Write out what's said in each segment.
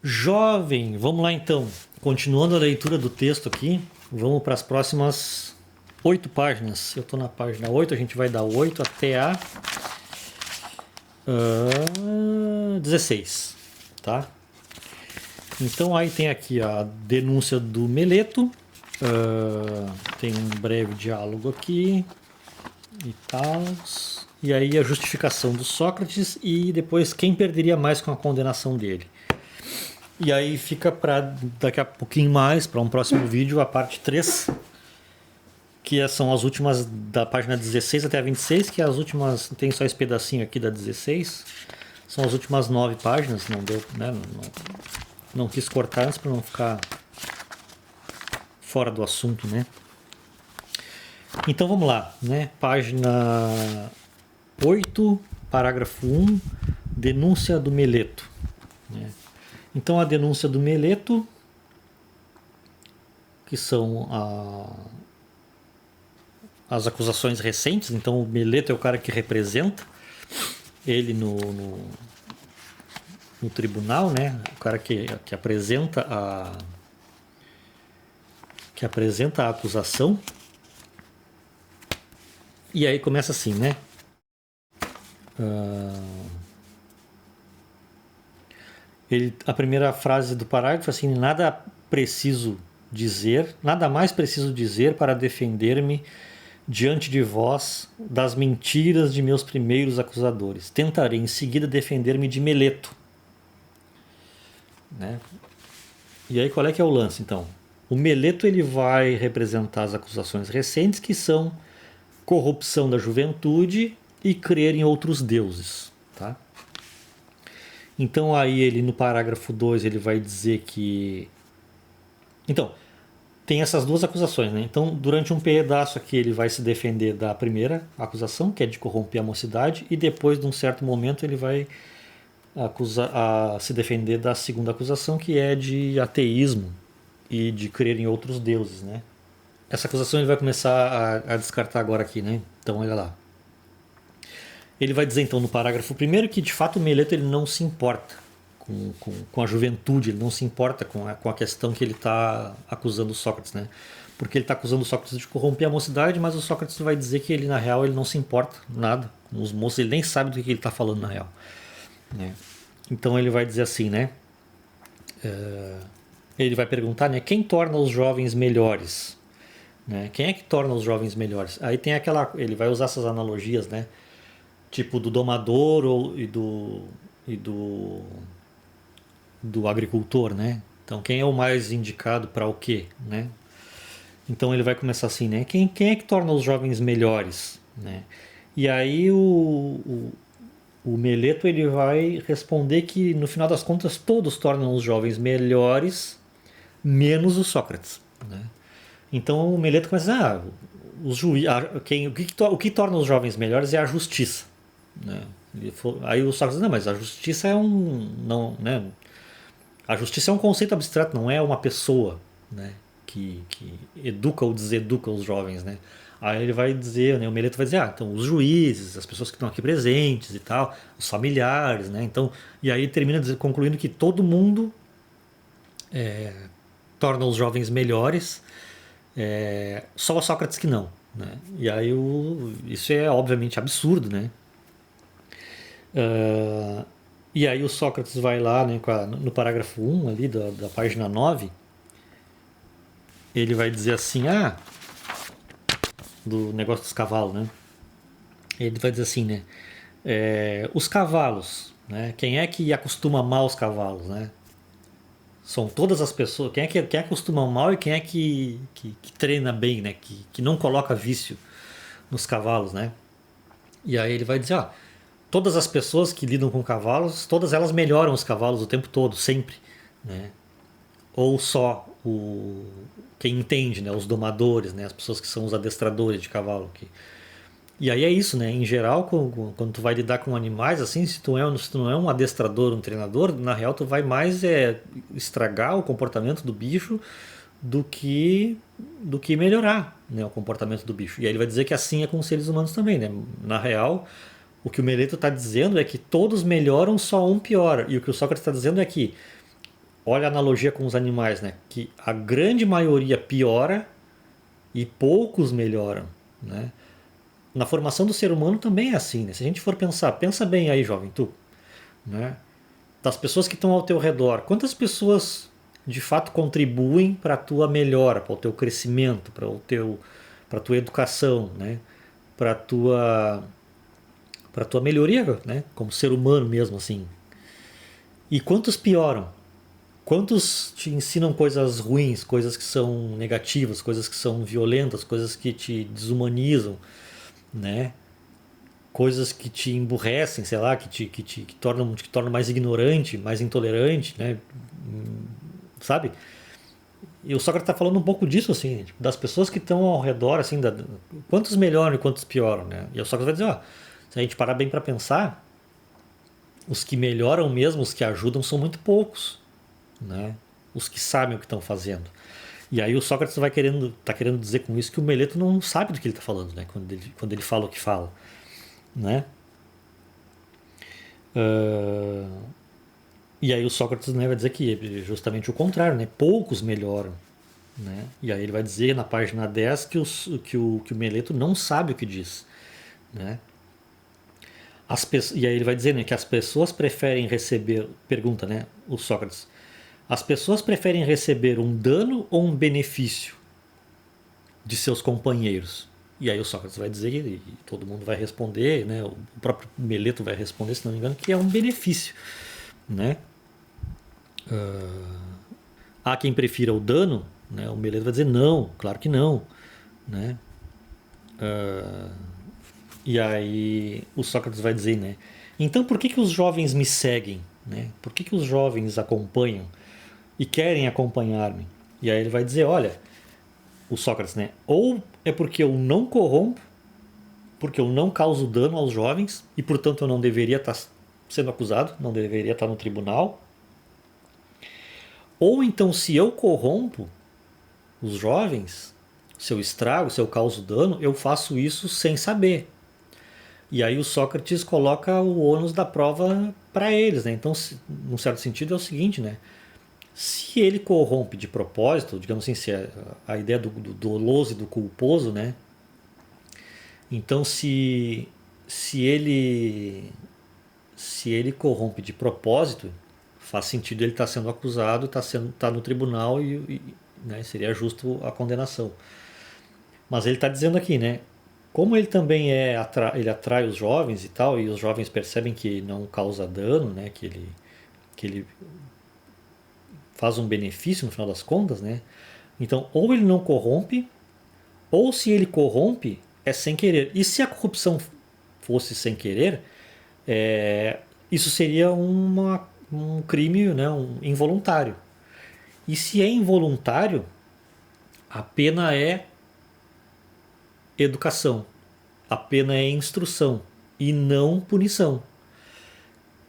Jovem, vamos lá então. Continuando a leitura do texto aqui, vamos para as próximas 8 páginas. Eu estou na página 8, a gente vai dar 8 até a 16, tá? Então aí tem aqui a denúncia do Meleto, tem um breve diálogo aqui e tal, e aí a justificação do Sócrates e depois quem perderia mais com a condenação dele. E aí fica para daqui a pouquinho mais, para um próximo vídeo, a parte 3, que são as últimas da página 16 até a 26, que as últimas, tem só esse pedacinho aqui da 16, são as últimas 9 páginas, não deu, né? Não quis cortar antes para não ficar fora do assunto, né? Então vamos lá, né? Página 8, parágrafo 1, denúncia do Meleto, né? Então a denúncia do Meleto, que são as acusações recentes, então o Meleto é o cara que representa ele no tribunal, né? O cara que apresenta a acusação. E aí começa assim, né? A primeira frase do parágrafo assim: nada mais preciso dizer para defender-me diante de vós das mentiras de meus primeiros acusadores. Tentarei em seguida defender-me de Meleto, né? E aí qual é que é o lance então? O Meleto ele vai representar as acusações recentes, que são corrupção da juventude e crer em outros deuses, tá? Então aí ele no parágrafo 2 ele vai dizer que... Então, tem essas duas acusações, né? Então durante um pedaço aqui ele vai se defender da primeira acusação, que é de corromper a mocidade, e depois de um certo momento ele vai se defender da segunda acusação, que é de ateísmo e de crer em outros deuses, né? Essa acusação ele vai começar a descartar agora aqui, né? Então olha lá. Ele vai dizer então no parágrafo primeiro que de fato o Meleto ele não se importa com a juventude, ele não se importa com a questão que ele está acusando o Sócrates, né? Porque ele está acusando o Sócrates de corromper a mocidade, mas o Sócrates vai dizer que ele na real ele não se importa nada com os moços, ele nem sabe do que ele está falando na real, né? Então ele vai dizer assim, né? Ele vai perguntar, né? Quem torna os jovens melhores? Né? Quem é que torna os jovens melhores? Aí tem aquela... Ele vai usar essas analogias, né? Tipo do domador e do agricultor, né? Então quem é o mais indicado para o quê, né? Então ele vai começar assim, né? Quem é que torna os jovens melhores, né? E aí o Meleto ele vai responder que no final das contas todos tornam os jovens melhores, menos o Sócrates, né? Então o Meleto começa a dizer, o que torna os jovens melhores é a justiça, né? Aí o Sócrates diz, não, mas a justiça é não, né? A justiça é um conceito abstrato, não é uma pessoa, né? Que educa ou deseduca os jovens, né? Aí ele vai dizer, né? O Meleto vai dizer, então os juízes, as pessoas que estão aqui presentes e tal, os familiares, né? Então, e aí termina concluindo que todo mundo torna os jovens melhores, só o Sócrates que não, né? E aí isso é obviamente absurdo, né? E aí o Sócrates vai lá, né, no parágrafo 1 ali da página 9, ele vai dizer assim, do negócio dos cavalos, né? Ele vai dizer assim, né? Os cavalos, né? Quem é que acostuma mal os cavalos, né? São todas as pessoas. Quem é que acostuma mal e quem é que treina bem, né? Que não coloca vício nos cavalos, né? E aí ele vai dizer, todas as pessoas que lidam com cavalos, todas elas melhoram os cavalos o tempo todo, sempre, né? Ou só quem entende, né? Os domadores, né? As pessoas que são os adestradores de cavalo. E aí é isso, né? Em geral, quando tu vai lidar com animais, assim, se tu não é um adestrador, um treinador, na real tu vai mais estragar o comportamento do bicho do que melhorar, né, o comportamento do bicho. E aí ele vai dizer que assim é com os seres humanos também, né? Na real, o que o Meleto está dizendo é que todos melhoram, só um piora. E o que o Sócrates está dizendo é que olha a analogia com os animais, né? Que a grande maioria piora e poucos melhoram, né? Na formação do ser humano também é assim, né? Se a gente for pensar, pensa bem aí, jovem, tu, né? Das pessoas que estão ao teu redor, quantas pessoas de fato contribuem para a tua melhora, para o teu crescimento, para a tua educação, né? Para a tua melhoria, né? Como ser humano mesmo, assim. E quantos pioram? Quantos te ensinam coisas ruins, coisas que são negativas, coisas que são violentas, coisas que te desumanizam, né? Coisas que te emburrecem, sei lá, que tornam mais ignorante, mais intolerante, né? Sabe? E o Sócrates está falando um pouco disso, assim, tipo, das pessoas que estão ao redor, assim, quantos melhoram e quantos pioram, né? E o Sócrates vai dizer, ó, se a gente parar bem para pensar, os que melhoram mesmo, os que ajudam, são muito poucos, né? Os que sabem o que estão fazendo. E aí o Sócrates tá querendo dizer com isso que o Meleto não sabe do que ele está falando, né? Quando ele fala o que fala, né? Uh, e aí o Sócrates, né, vai dizer que é justamente o contrário, né? Poucos melhoram, né? E aí ele vai dizer na página 10 que o Meleto não sabe o que diz, né? E aí ele vai dizer, né, que as pessoas preferem receber, pergunta, né, o Sócrates, as pessoas preferem receber um dano ou um benefício de seus companheiros? E aí o Sócrates vai dizer, e todo mundo vai responder, né, o próprio Meleto vai responder, se não me engano, que é um benefício, né? Há quem prefira o dano, né? O Meleto vai dizer não, claro que não, né? E aí o Sócrates vai dizer, né? Então por que que os jovens me seguem, né? Por que que os jovens acompanham e querem acompanhar-me? E aí ele vai dizer, olha, o Sócrates, né? Ou é porque eu não corrompo, porque eu não causo dano aos jovens e portanto eu não deveria estar sendo acusado, não deveria estar no tribunal. Ou então se eu corrompo os jovens, se eu estrago, se eu causo dano, eu faço isso sem saber. E aí o Sócrates coloca o ônus da prova para eles, né? Então, num certo sentido é o seguinte, né? Se ele corrompe de propósito, digamos assim, se a ideia do doloso e do culposo, né? Então, se ele se ele corrompe de propósito, faz sentido ele estar sendo acusado, tá no tribunal né, seria justo a condenação. Mas ele está dizendo aqui, né? Como ele também ele atrai os jovens e tal, e os jovens percebem que não causa dano, né? Que ele faz um benefício no final das contas, né? Então, ou ele não corrompe, ou se ele corrompe, é sem querer. E se a corrupção fosse sem querer, isso seria um crime, né? Involuntário. E se é involuntário, a pena é educação. A pena é instrução e não punição.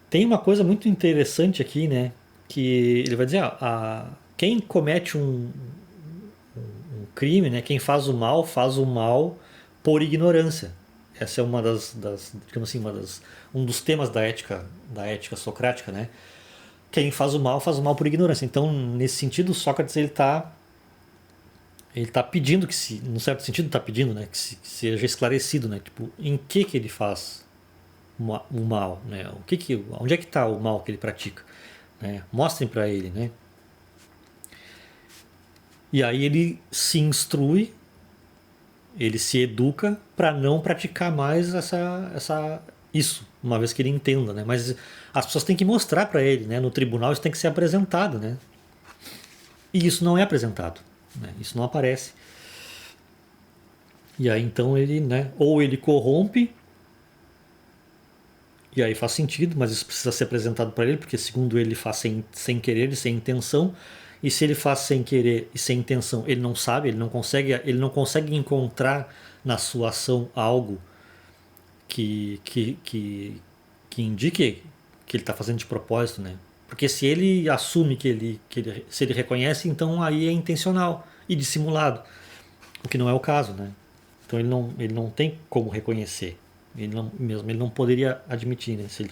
Tem uma coisa muito interessante aqui, né? Que ele vai dizer, quem comete um crime, né? Quem faz o mal por ignorância. Essa é uma digamos assim, um dos temas da ética socrática, né? Quem faz o mal por ignorância. Então, nesse sentido, Sócrates ele tá pedindo num certo sentido, está pedindo, né? Que seja esclarecido, né? Tipo, em que ele faz o mal, né? Onde é que está o mal que ele pratica, né? Mostrem para ele, né? E aí ele se instrui, ele se educa para não praticar mais isso, uma vez que ele entenda, né? Mas as pessoas têm que mostrar para ele, né? No tribunal isso tem que ser apresentado, né? E isso não é apresentado, né? Isso não aparece. E aí então ele, né? Ou ele corrompe. E aí faz sentido, mas isso precisa ser apresentado para ele, porque segundo ele faz sem querer e sem intenção. E se ele faz sem querer e sem intenção, ele não sabe, ele não consegue encontrar na sua ação algo que indique que ele está fazendo de propósito, né? Porque se ele assume se ele reconhece, então aí é intencional e dissimulado, o que não é o caso, né? Então ele não tem como reconhecer. Ele não poderia admitir, né? Se ele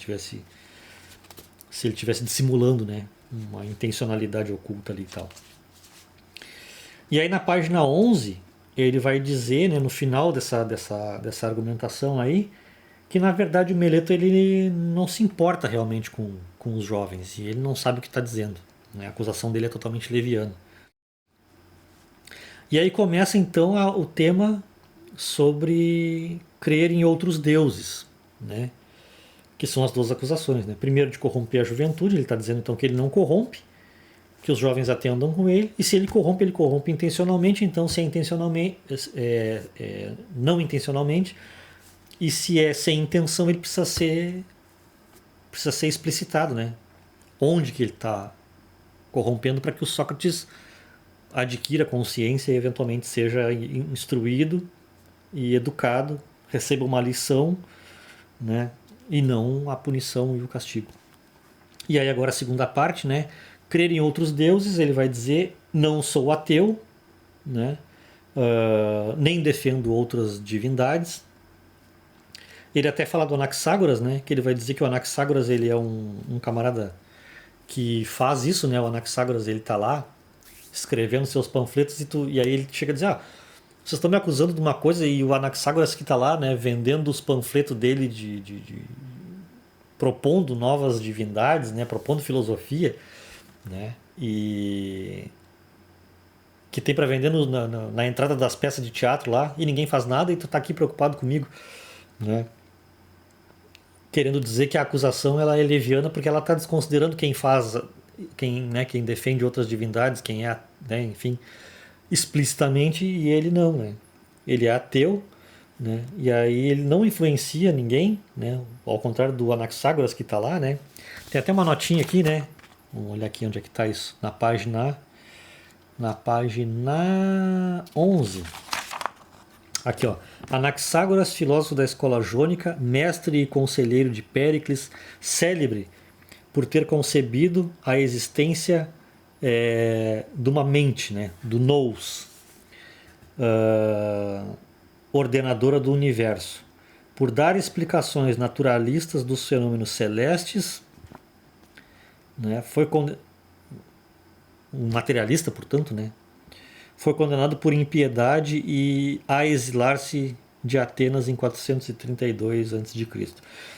tivesse dissimulando, né? uma intencionalidade oculta ali e tal. E aí na página 11, ele vai dizer, né, no final dessa argumentação aí, que na verdade o Meleto ele não se importa realmente com os jovens, e ele não sabe o que está dizendo. Né? A acusação dele é totalmente leviana. E aí começa então o tema sobre crer em outros deuses, né? Que são as duas acusações. Né? Primeiro, de corromper a juventude, ele está dizendo então que ele não corrompe, que os jovens até andam com ele, e se ele corrompe intencionalmente, então se é intencionalmente, não intencionalmente, e se é sem intenção, ele precisa ser explicitado, né? Onde que ele está corrompendo para que o Sócrates adquira consciência e eventualmente seja instruído e educado, receba uma lição, né? E não a punição e o castigo. E aí agora a segunda parte, né? Crer em outros deuses, ele vai dizer, não sou ateu, né? Nem defendo outras divindades. Ele até fala do Anaxágoras, né? Que ele vai dizer que o Anaxágoras ele é um camarada que faz isso, né? O Anaxágoras ele tá lá escrevendo seus panfletos e aí ele chega a dizer, vocês estão me acusando de uma coisa e o Anaxágoras que tá lá, né? Vendendo os panfletos dele propondo novas divindades, né? Propondo filosofia, né? E que tem para vender na entrada das peças de teatro lá e ninguém faz nada e tu tá aqui preocupado comigo, né? Querendo dizer que a acusação ela é leviana porque ela está desconsiderando quem defende outras divindades, quem é, né, enfim, explicitamente, e ele não, né? Ele é ateu, né? E aí ele não influencia ninguém, né? Ao contrário do Anaxágoras que está lá, né? Tem até uma notinha aqui, né? Vamos olhar aqui onde é que está isso. Na página 11. Aqui, ó. Anaxágoras, filósofo da escola jônica, mestre e conselheiro de Péricles, célebre por ter concebido a existência de uma mente, né? Do nous, ordenadora do universo, por dar explicações naturalistas dos fenômenos celestes, né? Foi um materialista, portanto, né? Foi condenado por impiedade e a exilar-se de Atenas em 432 a.C.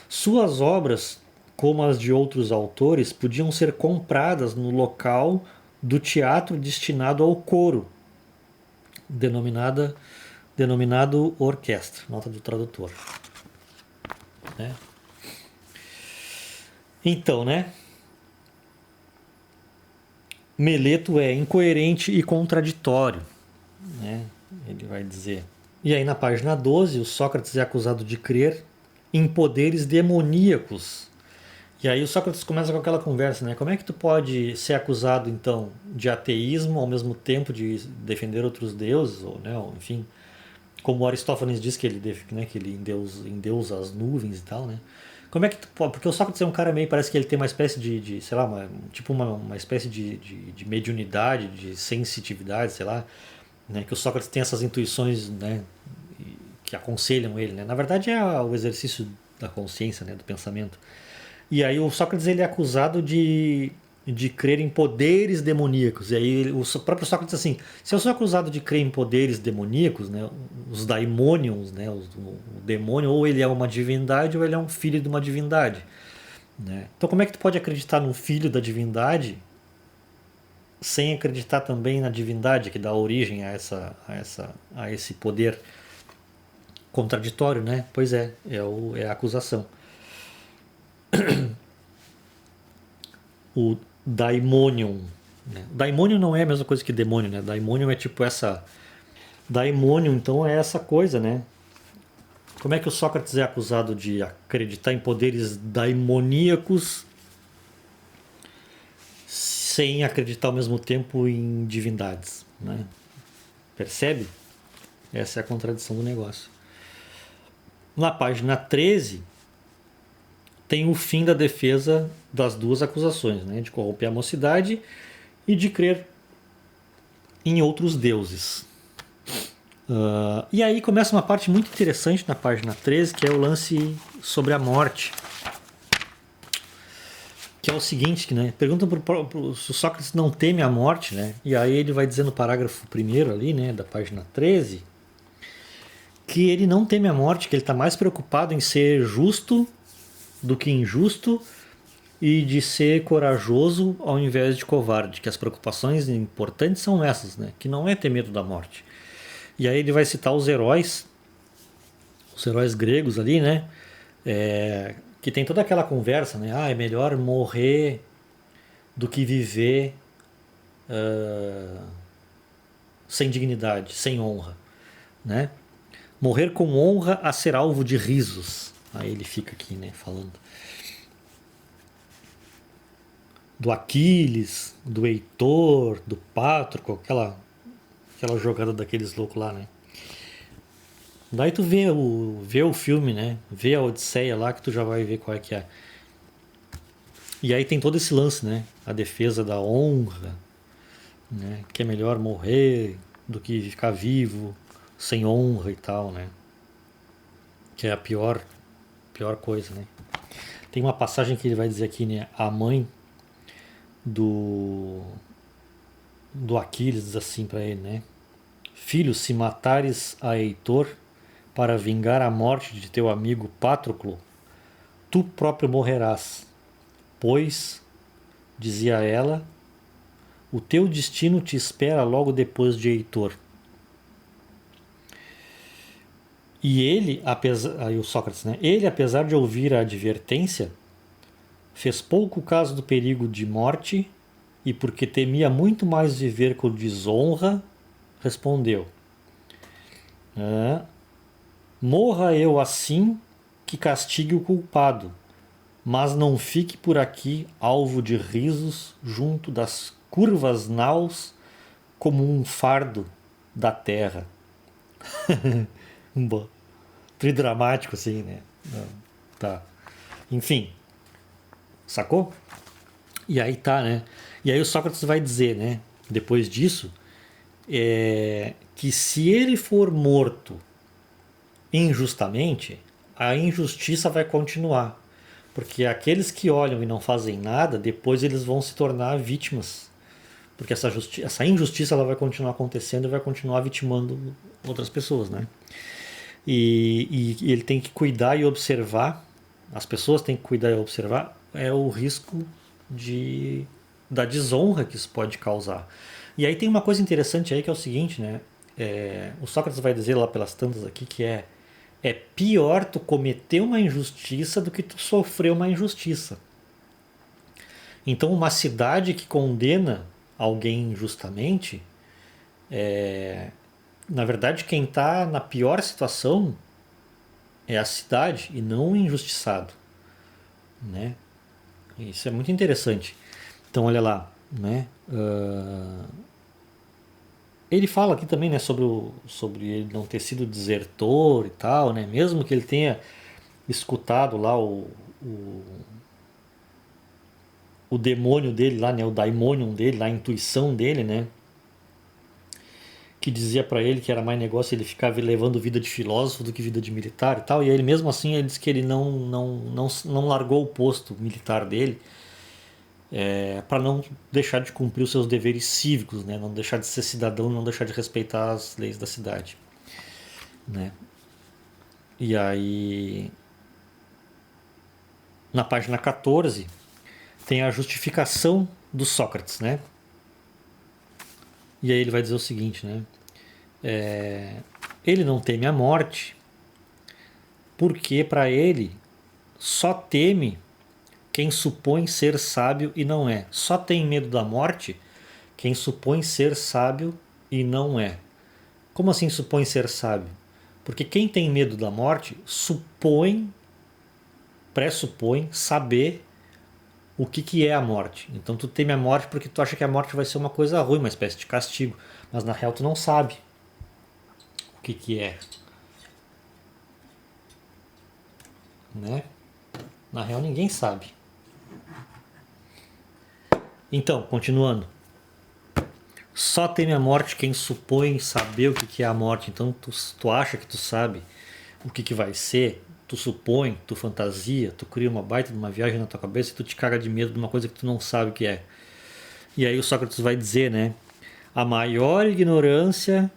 Suas obras, como as de outros autores, podiam ser compradas no local do teatro destinado ao coro, denominado orquestra, nota do tradutor. Né? Então, né? Meleto é incoerente e contraditório, né? Ele vai dizer. E aí na página 12, o Sócrates é acusado de crer em poderes demoníacos. E aí o Sócrates começa com aquela conversa, né? Como é que tu pode ser acusado então de ateísmo ao mesmo tempo de defender outros deuses, ou, né? Enfim, como Aristófanes diz que ele, né? Que ele endeusa as nuvens e tal, né? Como é que tu pode? Porque o Sócrates é um cara meio, parece que ele tem uma espécie sei lá, uma espécie de mediunidade, de sensitividade, sei lá, né? Que o Sócrates tem essas intuições, né? Que aconselham ele, né? Na verdade é o exercício da consciência, né? Do pensamento. E aí o Sócrates ele é acusado de crer em poderes demoníacos. E aí o próprio Sócrates diz assim, se eu sou acusado de crer em poderes demoníacos, né, os daimonions, né, o demônio, ou ele é uma divindade ou ele é um filho de uma divindade. Né? Então como é que tu pode acreditar no filho da divindade sem acreditar também na divindade que dá origem a esse poder contraditório, né? Pois é a acusação. O daimonion. Né? Daimonion não é a mesma coisa que demônio, né? Daimonion é tipo essa. Daimonion, então, é essa coisa, né? Como é que o Sócrates é acusado de acreditar em poderes daimoníacos sem acreditar ao mesmo tempo em divindades, né? Percebe? Essa é a contradição do negócio. Na página 13 tem o fim da defesa das duas acusações, né? De corromper a mocidade e de crer em outros deuses. E aí começa uma parte muito interessante na página 13, que é o lance sobre a morte. que é o seguinte, né? Pergunta se o Sócrates não teme a morte, né? E aí ele vai dizer no parágrafo primeiro ali, né, da página 13, que ele não teme a morte, que ele está mais preocupado em ser justo do que injusto e de ser corajoso ao invés de covarde, que as preocupações importantes são essas, né? Que não é ter medo da morte. E aí ele vai citar os heróis gregos ali, né? Que tem toda aquela conversa, né? Ah, é melhor morrer do que viver sem dignidade, sem honra, né? Morrer com honra a ser alvo de risos. Aí ele fica aqui, né, falando do Aquiles, do Heitor, do Pátroco, aquela jogada daqueles loucos lá, né? Daí tu vê o filme, né? Vê a Odisseia lá que tu já vai ver qual é que é. E aí tem todo esse lance, né? A defesa da honra, né? Que é melhor morrer do que ficar vivo sem honra e tal, né? Que é a pior coisa, né? Tem uma passagem que ele vai dizer aqui, né? A mãe do Aquiles diz assim para ele, né? Filho, se matares a Heitor para vingar a morte de teu amigo Patroclo, tu próprio morrerás, pois, dizia ela, o teu destino te espera logo depois de Heitor. E ele, aí o Sócrates, né? Ele, apesar de ouvir a advertência, fez pouco caso do perigo de morte e, porque temia muito mais viver com desonra, respondeu: morra eu assim que castigue o culpado, mas não fique por aqui alvo de risos junto das curvas naus como um fardo da terra. Tridramático assim, né? Tá. Enfim, sacou? E aí tá, né? E aí o Sócrates vai dizer, né? Depois disso, que se ele for morto injustamente, a injustiça vai continuar. Porque aqueles que olham e não fazem nada, depois eles vão se tornar vítimas. Porque essa injustiça ela vai continuar acontecendo e vai continuar vitimando outras pessoas, né? E ele tem que cuidar e observar, as pessoas têm que cuidar e observar, o risco da desonra que isso pode causar. E aí tem uma coisa interessante aí que é o seguinte, né? O Sócrates vai dizer lá pelas tantas aqui que é pior tu cometer uma injustiça do que tu sofrer uma injustiça. Então uma cidade que condena alguém injustamente, na verdade quem está na pior situação é a cidade e não o injustiçado, né? Isso é muito interessante. Então olha lá, né? Ele fala aqui também, né, sobre ele não ter sido desertor e tal, né? Mesmo que ele tenha escutado lá o demônio dele lá, né, o daimonion dele, lá, a intuição dele, né, que dizia para ele que era mais negócio ele ficar levando vida de filósofo do que vida de militar e tal. E aí ele mesmo assim ele disse que ele não largou o posto militar dele para não deixar de cumprir os seus deveres cívicos, né, não deixar de ser cidadão, não deixar de respeitar as leis da cidade, né. E aí na página 14 tem a justificação do Sócrates, né? E aí ele vai dizer o seguinte, né? Ele não teme a morte porque para ele só teme quem supõe ser sábio e não é. Só tem medo da morte quem supõe ser sábio e não é. Como assim supõe ser sábio? Porque quem tem medo da morte pressupõe saber o que é a morte. Então tu teme a morte porque tu acha que a morte vai ser uma coisa ruim, uma espécie de castigo. Mas na real tu não sabe o que é. Né? Na real ninguém sabe. Então, continuando. Só teme a morte quem supõe saber o que é a morte. Então tu acha que tu sabe o que vai ser. tu supõe, tu fantasia, tu cria uma baita de uma viagem na tua cabeça e tu te caga de medo de uma coisa que tu não sabe o que é. E aí o Sócrates vai dizer, né? A maior ignorância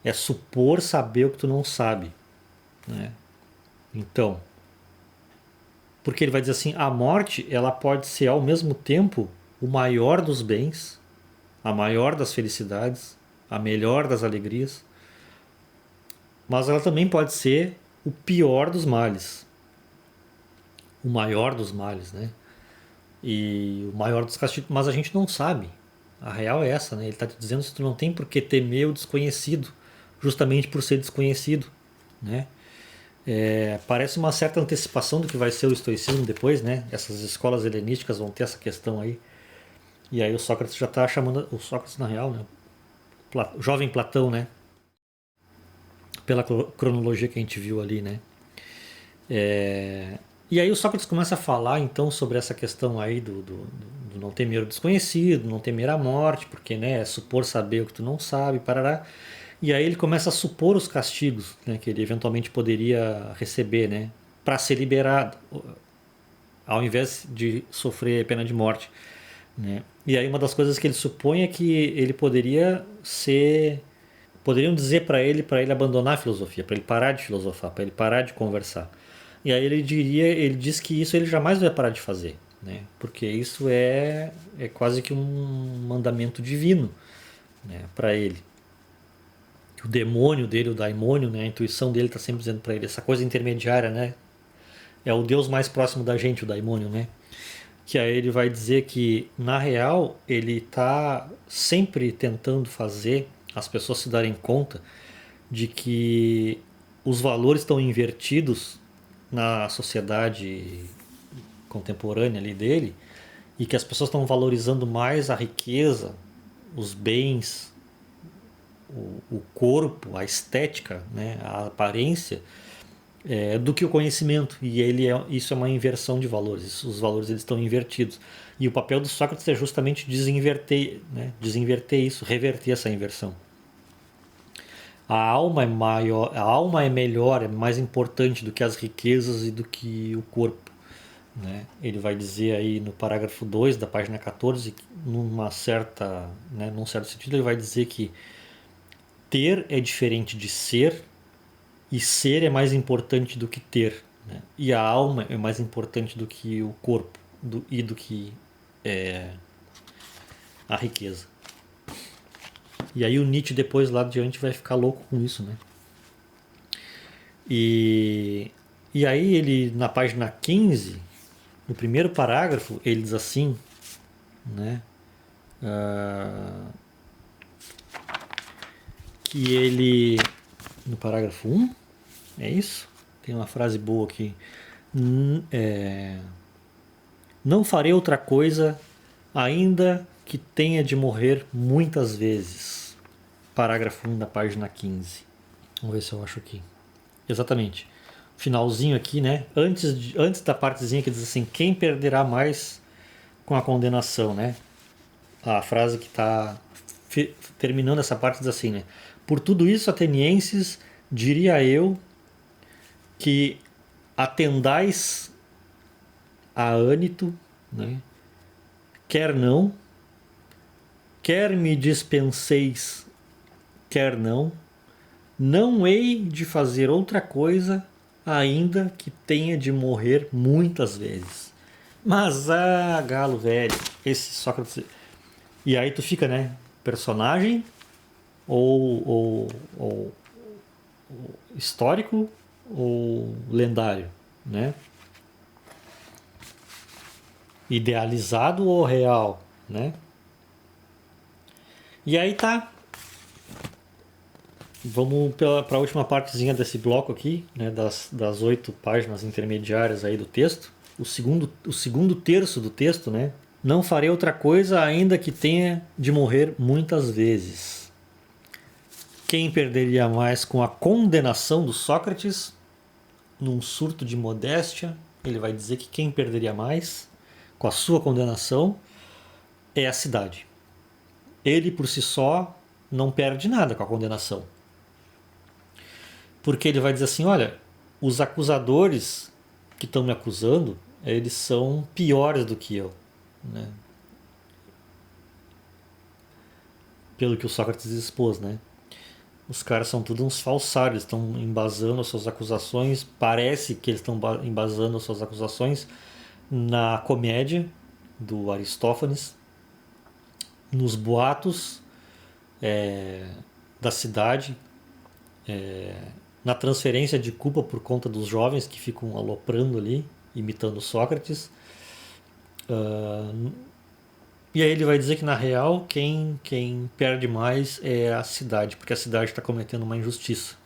é supor saber o que tu não sabe, né? Então, porque ele vai dizer assim, a morte ela pode ser ao mesmo tempo o maior dos bens, a maior das felicidades, a melhor das alegrias, mas ela também pode ser o pior dos males, o maior dos males, né? E o maior dos castigos, mas a gente não sabe. A real é essa, né? Ele está te dizendo que tu não tem por que temer o desconhecido, justamente por ser desconhecido, né? Parece uma certa antecipação do que vai ser o estoicismo depois, né? Essas escolas helenísticas vão ter essa questão aí. E aí o Sócrates já está chamando, o Sócrates na real, né? O jovem Platão, né? Pela cronologia que a gente viu ali, né? E aí o Sócrates começa a falar então sobre essa questão aí do não temer o desconhecido, não temer a morte, porque né, é supor saber o que tu não sabe, parará. E aí ele começa a supor os castigos, né, que ele eventualmente poderia receber, né, para ser liberado, ao invés de sofrer pena de morte, né. E aí uma das coisas que ele supõe é que ele poderia ser, poderiam dizer para ele abandonar a filosofia, para ele parar de filosofar, para ele parar de conversar. E aí ele diz que isso ele jamais vai parar de fazer, né? Porque isso é quase que um mandamento divino, né, para ele. O demônio dele, o daimônio, né, a intuição dele está sempre dizendo para ele essa coisa intermediária, né? É o Deus mais próximo da gente, o daimônio, né? Que aí ele vai dizer que na real ele está sempre tentando fazer as pessoas se darem conta de que os valores estão invertidos na sociedade contemporânea ali dele e que as pessoas estão valorizando mais a riqueza, os bens, o corpo, a estética, né, a aparência, do que o conhecimento. E isso é uma inversão de valores. Os valores eles estão invertidos. E o papel do Sócrates é justamente desinverter, né, desinverter isso, reverter essa inversão. A alma é maior, a alma é melhor, é mais importante do que as riquezas e do que o corpo, né? Ele vai dizer aí no parágrafo 2 da página 14, num certo sentido, ele vai dizer que ter é diferente de ser e ser é mais importante do que ter, né? E a alma é mais importante do que o corpo e do que a riqueza. E aí o Nietzsche depois lá adiante vai ficar louco com isso, né? E aí ele na página 15, no primeiro parágrafo, ele diz assim, né? Que ele, no parágrafo 1, é isso? Tem uma frase boa aqui. Não farei outra coisa ainda que tenha de morrer muitas vezes. Parágrafo 1 da página 15. Vamos ver se eu acho aqui. Exatamente. Finalzinho aqui, né? Antes da partezinha que diz assim: quem perderá mais com a condenação, né? A frase que está terminando essa parte diz assim, né? Por tudo isso, atenienses, diria eu que atendais a ânito, né? Quer não, quer me dispenseis, quer não, não hei de fazer outra coisa ainda que tenha de morrer muitas vezes. Mas, galo velho, esse Sócrates. E aí tu fica, né? Personagem ou histórico ou lendário, né? Idealizado ou real, né? E aí tá. Vamos para a última partezinha desse bloco aqui, né? Das 8 páginas intermediárias aí do texto. O segundo terço do texto, né? Não farei outra coisa ainda que tenha de morrer muitas vezes. Quem perderia mais com a condenação do Sócrates? Num surto de modéstia, ele vai dizer que quem perderia mais com a sua condenação é a cidade. Ele por si só não perde nada com a condenação. Porque ele vai dizer assim, olha, os acusadores que estão me acusando, eles são piores do que eu, né? Pelo que o Sócrates expôs, né? Os caras são todos uns falsários, estão embasando as suas acusações, parece que eles estão embasando as suas acusações na comédia do Aristófanes, nos boatos da cidade, na transferência de culpa por conta dos jovens que ficam aloprando ali, imitando Sócrates. E aí ele vai dizer que na real quem perde mais é a cidade, porque a cidade está cometendo uma injustiça.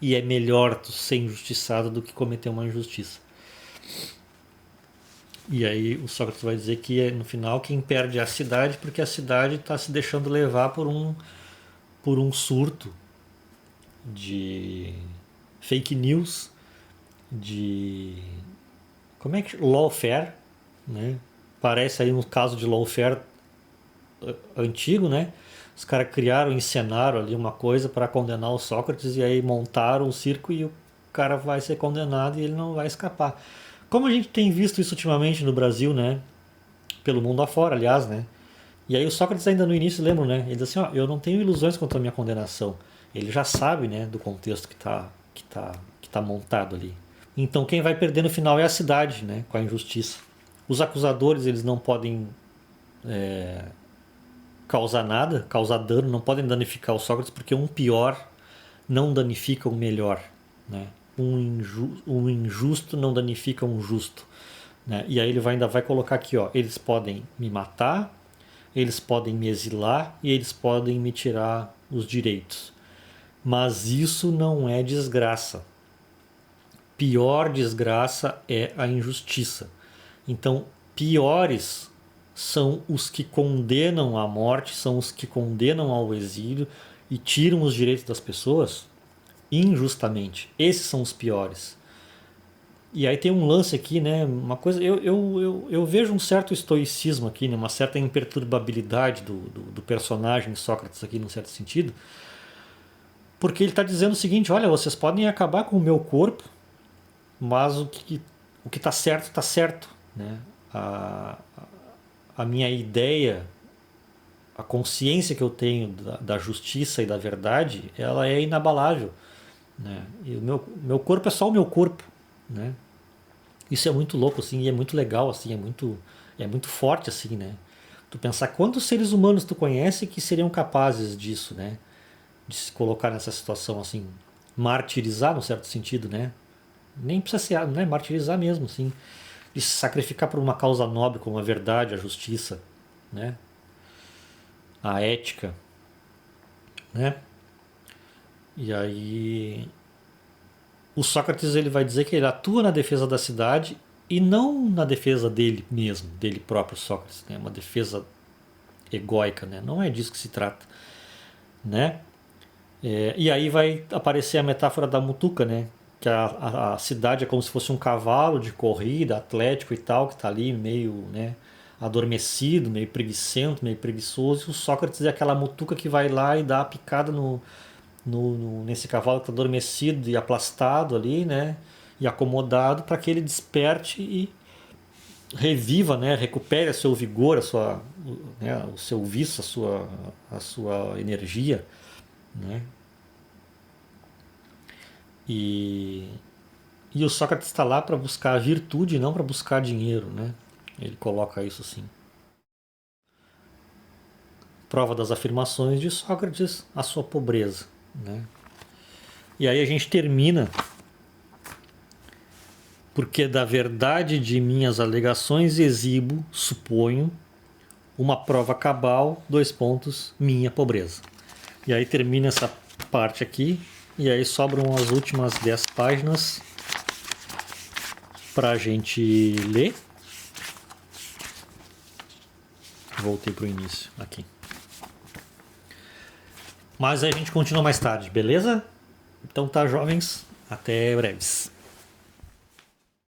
E é melhor tu ser injustiçado do que cometer uma injustiça. E aí o Sócrates vai dizer que no final quem perde é a cidade, porque a cidade está se deixando levar por um surto de fake news, de como é que lawfare, né? Parece aí um caso de lawfare antigo, né? Os caras criaram, encenaram ali uma coisa para condenar o Sócrates e aí montaram o circo e o cara vai ser condenado e ele não vai escapar. Como a gente tem visto isso ultimamente no Brasil, né? Pelo mundo afora, aliás, né? E aí o Sócrates ainda no início, lembra, né? Ele diz assim, ó, eu não tenho ilusões quanto à minha condenação. Ele já sabe, né, do contexto que tá montado ali. Então quem vai perder no final é a cidade, né, com a injustiça. Os acusadores, eles não podem causar nada, causar dano, não podem danificar o Sócrates, porque um pior não danifica um melhor, né? Um injusto não danifica um justo, né? E aí ele ainda vai colocar aqui, ó, eles podem me matar, eles podem me exilar e eles podem me tirar os direitos. Mas isso não é desgraça. Pior desgraça é a injustiça. Então, piores são os que condenam à morte, são os que condenam ao exílio e tiram os direitos das pessoas injustamente. Esses são os piores. E aí tem um lance aqui, né? Uma coisa, eu vejo um certo estoicismo aqui, né? Uma certa imperturbabilidade do personagem Sócrates aqui, num certo sentido, porque ele está dizendo o seguinte: olha, vocês podem acabar com o meu corpo, mas o que está certo, né? A minha ideia, a consciência que eu tenho da justiça e da verdade, ela é inabalável, né? E o meu corpo é só o meu corpo, né? Isso é muito louco, assim, e é muito legal, assim, é muito forte, assim, né? Tu pensar quantos seres humanos tu conhece que seriam capazes disso, né? De se colocar nessa situação, assim, martirizar, no certo sentido, né? Nem precisa ser, né? Martirizar mesmo, assim, de se sacrificar por uma causa nobre como a verdade, a justiça, né? A ética, né? E aí o Sócrates, ele vai dizer que ele atua na defesa da cidade e não na defesa dele mesmo, dele próprio, Sócrates, né? Uma defesa egóica, né? Não é disso que se trata, né? E aí vai aparecer a metáfora da mutuca, né? Que a cidade é como se fosse um cavalo de corrida, atlético e tal, que está ali meio, né, adormecido, meio preguiçento, meio preguiçoso. E o Sócrates é aquela mutuca que vai lá e dá a picada nesse cavalo que está adormecido e aplastado ali, né? E acomodado para que ele desperte e reviva, né? Recupere o seu vigor, né, o seu vício, a sua energia, né? E o Sócrates está lá para buscar a virtude, não para buscar dinheiro, né? Ele coloca isso assim. Prova das afirmações de Sócrates, a sua pobreza, né? E aí a gente termina: porque da verdade de minhas alegações exibo, suponho, uma prova cabal, minha pobreza. E aí termina essa parte aqui, e aí sobram as últimas 10 páginas para a gente ler. Voltei para o início aqui. Mas a gente continua mais tarde, beleza? Então tá, jovens. Até breves.